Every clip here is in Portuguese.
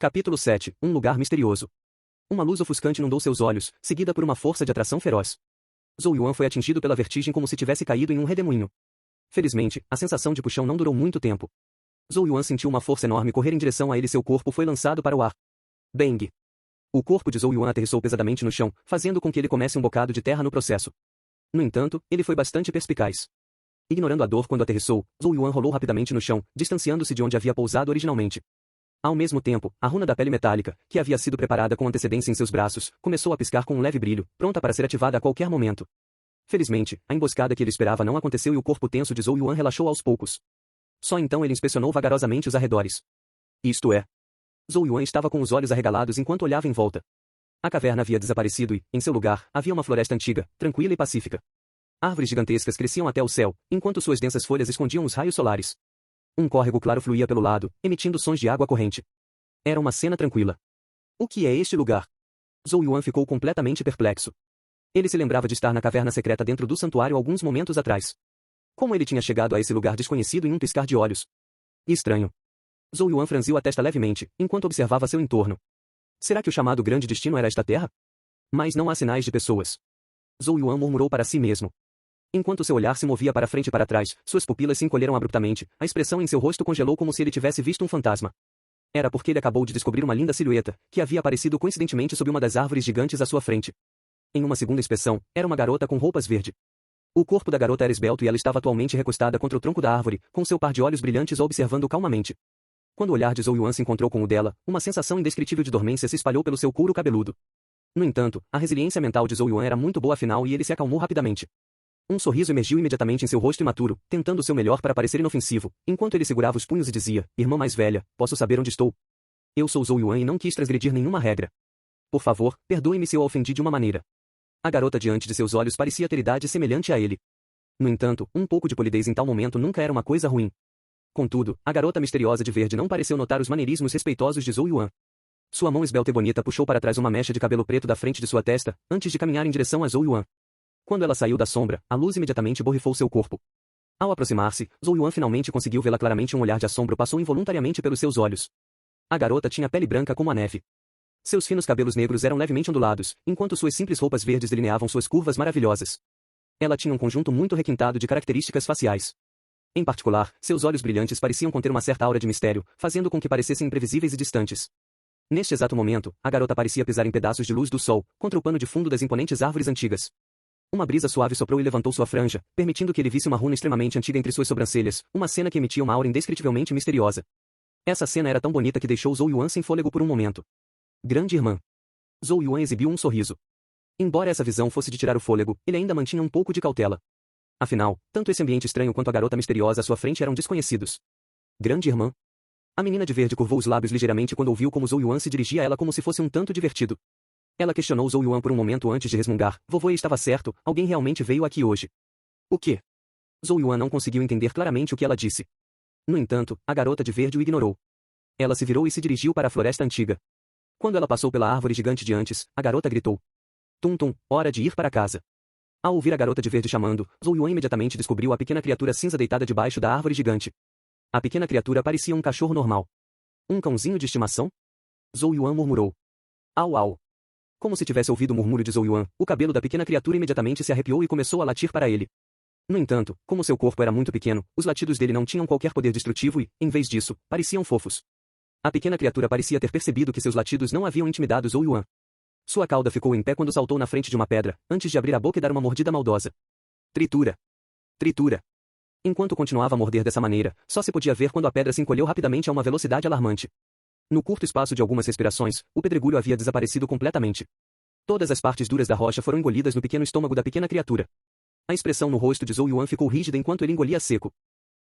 Capítulo 7. Um lugar misterioso. Uma luz ofuscante inundou seus olhos, seguida por uma força de atração feroz. Zhou Yuan foi atingido pela vertigem como se tivesse caído em um redemoinho. Felizmente, a sensação de puxão não durou muito tempo. Zhou Yuan sentiu uma força enorme correr em direção a ele e seu corpo foi lançado para o ar. Bang! O corpo de Zhou Yuan aterrissou pesadamente no chão, fazendo com que ele comesse um bocado de terra no processo. No entanto, ele foi bastante perspicaz. Ignorando a dor quando aterrissou, Zhou Yuan rolou rapidamente no chão, distanciando-se de onde havia pousado originalmente. Ao mesmo tempo, a runa da pele metálica, que havia sido preparada com antecedência em seus braços, começou a piscar com um leve brilho, pronta para ser ativada a qualquer momento. Felizmente, a emboscada que ele esperava não aconteceu e o corpo tenso de Zhou Yuan relaxou aos poucos. Só então ele inspecionou vagarosamente os arredores. Isto é, Zhou Yuan estava com os olhos arregalados enquanto olhava em volta. A caverna havia desaparecido e, em seu lugar, havia uma floresta antiga, tranquila e pacífica. Árvores gigantescas cresciam até o céu, enquanto suas densas folhas escondiam os raios solares. Um córrego claro fluía pelo lado, emitindo sons de água corrente. Era uma cena tranquila. O que é este lugar? Zhou Yuan ficou completamente perplexo. Ele se lembrava de estar na caverna secreta dentro do santuário alguns momentos atrás. Como ele tinha chegado a esse lugar desconhecido em um piscar de olhos? Estranho. Zhou Yuan franziu a testa levemente, enquanto observava seu entorno. Será que o chamado grande destino era esta terra? Mas não há sinais de pessoas. Zhou Yuan murmurou para si mesmo. Enquanto seu olhar se movia para frente e para trás, suas pupilas se encolheram abruptamente, a expressão em seu rosto congelou como se ele tivesse visto um fantasma. Era porque ele acabou de descobrir uma linda silhueta, que havia aparecido coincidentemente sob uma das árvores gigantes à sua frente. Em uma segunda inspeção, era uma garota com roupas verde. O corpo da garota era esbelto e ela estava atualmente recostada contra o tronco da árvore, com seu par de olhos brilhantes a observando calmamente. Quando o olhar de Zhou Yuan se encontrou com o dela, uma sensação indescritível de dormência se espalhou pelo seu couro cabeludo. No entanto, a resiliência mental de Zhou Yuan era muito boa afinal e ele se acalmou rapidamente. Um sorriso emergiu imediatamente em seu rosto imaturo, tentando o seu melhor para parecer inofensivo, enquanto ele segurava os punhos e dizia, irmã mais velha, posso saber onde estou? Eu sou Zhou Yuan e não quis transgredir nenhuma regra. Por favor, perdoe-me se eu a ofendi de uma maneira. A garota diante de seus olhos parecia ter idade semelhante a ele. No entanto, um pouco de polidez em tal momento nunca era uma coisa ruim. Contudo, a garota misteriosa de verde não pareceu notar os maneirismos respeitosos de Zhou Yuan. Sua mão esbelta e bonita puxou para trás uma mecha de cabelo preto da frente de sua testa, antes de caminhar em direção a Zhou Yuan. Quando ela saiu da sombra, a luz imediatamente borrifou seu corpo. Ao aproximar-se, Zhou Yuan finalmente conseguiu vê-la claramente. Um olhar de assombro passou involuntariamente pelos seus olhos. A garota tinha pele branca como a neve. Seus finos cabelos negros eram levemente ondulados, enquanto suas simples roupas verdes delineavam suas curvas maravilhosas. Ela tinha um conjunto muito requintado de características faciais. Em particular, seus olhos brilhantes pareciam conter uma certa aura de mistério, fazendo com que parecessem imprevisíveis e distantes. Neste exato momento, a garota parecia pisar em pedaços de luz do sol, contra o pano de fundo das imponentes árvores antigas. Uma brisa suave soprou e levantou sua franja, permitindo que ele visse uma runa extremamente antiga entre suas sobrancelhas, uma cena que emitia uma aura indescritivelmente misteriosa. Essa cena era tão bonita que deixou Zhou Yuan sem fôlego por um momento. Grande irmã. Zhou Yuan exibiu um sorriso. Embora essa visão fosse de tirar o fôlego, ele ainda mantinha um pouco de cautela. Afinal, tanto esse ambiente estranho quanto a garota misteriosa à sua frente eram desconhecidos. Grande irmã. A menina de verde curvou os lábios ligeiramente quando ouviu como Zhou Yuan se dirigia a ela como se fosse um tanto divertido. Ela questionou Zhou Yuan por um momento antes de resmungar. Vovô estava certo, alguém realmente veio aqui hoje. O quê? Zhou Yuan não conseguiu entender claramente o que ela disse. No entanto, a garota de verde o ignorou. Ela se virou e se dirigiu para a floresta antiga. Quando ela passou pela árvore gigante de antes, a garota gritou. Tum tum, hora de ir para casa. Ao ouvir a garota de verde chamando, Zhou Yuan imediatamente descobriu a pequena criatura cinza deitada debaixo da árvore gigante. A pequena criatura parecia um cachorro normal. Um cãozinho de estimação? Zhou Yuan murmurou. Au au. Como se tivesse ouvido o murmúrio de Zhou Yuan, o cabelo da pequena criatura imediatamente se arrepiou e começou a latir para ele. No entanto, como seu corpo era muito pequeno, os latidos dele não tinham qualquer poder destrutivo e, em vez disso, pareciam fofos. A pequena criatura parecia ter percebido que seus latidos não haviam intimidado Zhou Yuan. Sua cauda ficou em pé quando saltou na frente de uma pedra, antes de abrir a boca e dar uma mordida maldosa. Tritura. Tritura. Enquanto continuava a morder dessa maneira, só se podia ver quando a pedra se encolheu rapidamente a uma velocidade alarmante. No curto espaço de algumas respirações, o pedregulho havia desaparecido completamente. Todas as partes duras da rocha foram engolidas no pequeno estômago da pequena criatura. A expressão no rosto de Zhou Yuan ficou rígida enquanto ele engolia seco.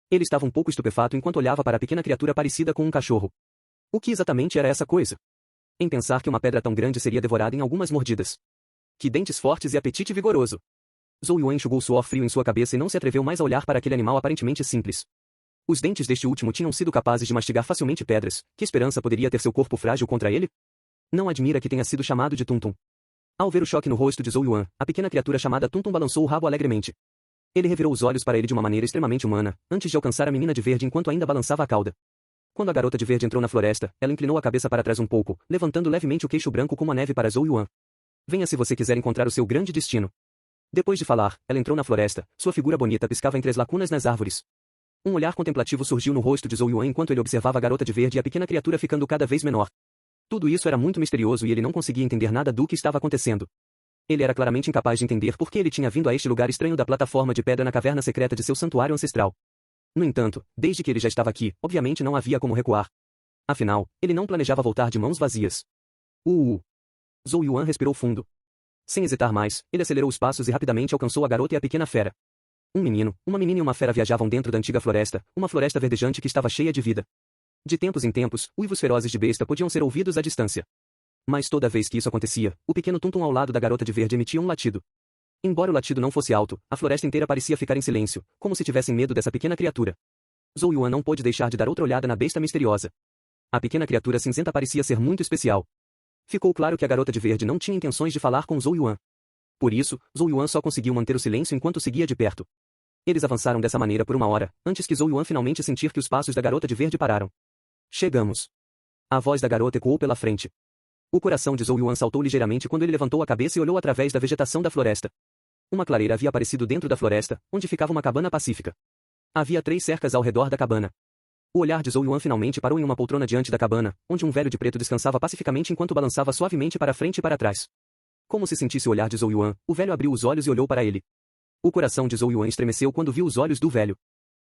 Ele estava um pouco estupefato enquanto olhava para a pequena criatura parecida com um cachorro. O que exatamente era essa coisa? Em pensar que uma pedra tão grande seria devorada em algumas mordidas. Que dentes fortes e apetite vigoroso. Zhou Yuan enxugou suor frio em sua cabeça e não se atreveu mais a olhar para aquele animal aparentemente simples. Os dentes deste último tinham sido capazes de mastigar facilmente pedras. Que esperança poderia ter seu corpo frágil contra ele? Não admira que tenha sido chamado de Tum Tum. Ao ver o choque no rosto de Zhou Yuan, a pequena criatura chamada Tum Tum balançou o rabo alegremente. Ele revirou os olhos para ele de uma maneira extremamente humana, antes de alcançar a menina de verde enquanto ainda balançava a cauda. Quando a garota de verde entrou na floresta, ela inclinou a cabeça para trás um pouco, levantando levemente o queixo branco como a neve para Zhou Yuan. Venha se você quiser encontrar o seu grande destino. Depois de falar, ela entrou na floresta, sua figura bonita piscava entre as lacunas nas árvores. Um olhar contemplativo surgiu no rosto de Zhou Yuan enquanto ele observava a garota de verde e a pequena criatura ficando cada vez menor. Tudo isso era muito misterioso e ele não conseguia entender nada do que estava acontecendo. Ele era claramente incapaz de entender por que ele tinha vindo a este lugar estranho da plataforma de pedra na caverna secreta de seu santuário ancestral. No entanto, desde que ele já estava aqui, obviamente não havia como recuar. Afinal, ele não planejava voltar de mãos vazias. Zhou Yuan respirou fundo. Sem hesitar mais, ele acelerou os passos e rapidamente alcançou a garota e a pequena fera. Um menino, uma menina e uma fera viajavam dentro da antiga floresta, uma floresta verdejante que estava cheia de vida. De tempos em tempos, uivos ferozes de besta podiam ser ouvidos à distância. Mas toda vez que isso acontecia, o pequeno Tum Tum ao lado da garota de verde emitia um latido. Embora o latido não fosse alto, a floresta inteira parecia ficar em silêncio, como se tivessem medo dessa pequena criatura. Zhou Yuan não pôde deixar de dar outra olhada na besta misteriosa. A pequena criatura cinzenta parecia ser muito especial. Ficou claro que a garota de verde não tinha intenções de falar com Zhou Yuan. Por isso, Zhou Yuan só conseguiu manter o silêncio enquanto seguia de perto. Eles avançaram dessa maneira por uma hora, antes que Zhou Yuan finalmente sentir que os passos da garota de verde pararam. Chegamos. A voz da garota ecoou pela frente. O coração de Zhou Yuan saltou ligeiramente quando ele levantou a cabeça e olhou através da vegetação da floresta. Uma clareira havia aparecido dentro da floresta, onde ficava uma cabana pacífica. Havia 3 cercas ao redor da cabana. O olhar de Zhou Yuan finalmente parou em uma poltrona diante da cabana, onde um velho de preto descansava pacificamente enquanto balançava suavemente para frente e para trás. Como se sentisse o olhar de Zhou Yuan, o velho abriu os olhos e olhou para ele. O coração de Zhou Yuan estremeceu quando viu os olhos do velho.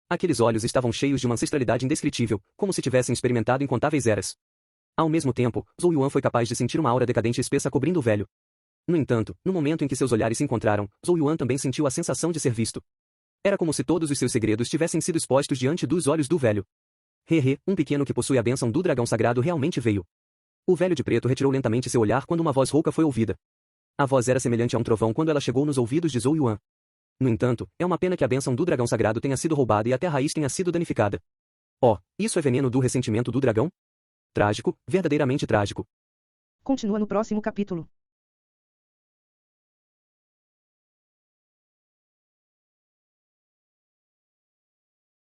Aqueles olhos estavam cheios de uma ancestralidade indescritível, como se tivessem experimentado incontáveis eras. Ao mesmo tempo, Zhou Yuan foi capaz de sentir uma aura decadente espessa cobrindo o velho. No entanto, no momento em que seus olhares se encontraram, Zhou Yuan também sentiu a sensação de ser visto. Era como se todos os seus segredos tivessem sido expostos diante dos olhos do velho. Um pequeno que possui a bênção do dragão sagrado realmente veio. O velho de preto retirou lentamente seu olhar quando uma voz rouca foi ouvida. A voz era semelhante a um trovão quando ela chegou nos ouvidos de Zhou Yuan. No entanto, é uma pena que a bênção do dragão sagrado tenha sido roubada e até a raiz tenha sido danificada. Oh, isso é veneno do ressentimento do dragão? Trágico, verdadeiramente trágico. Continua no próximo capítulo.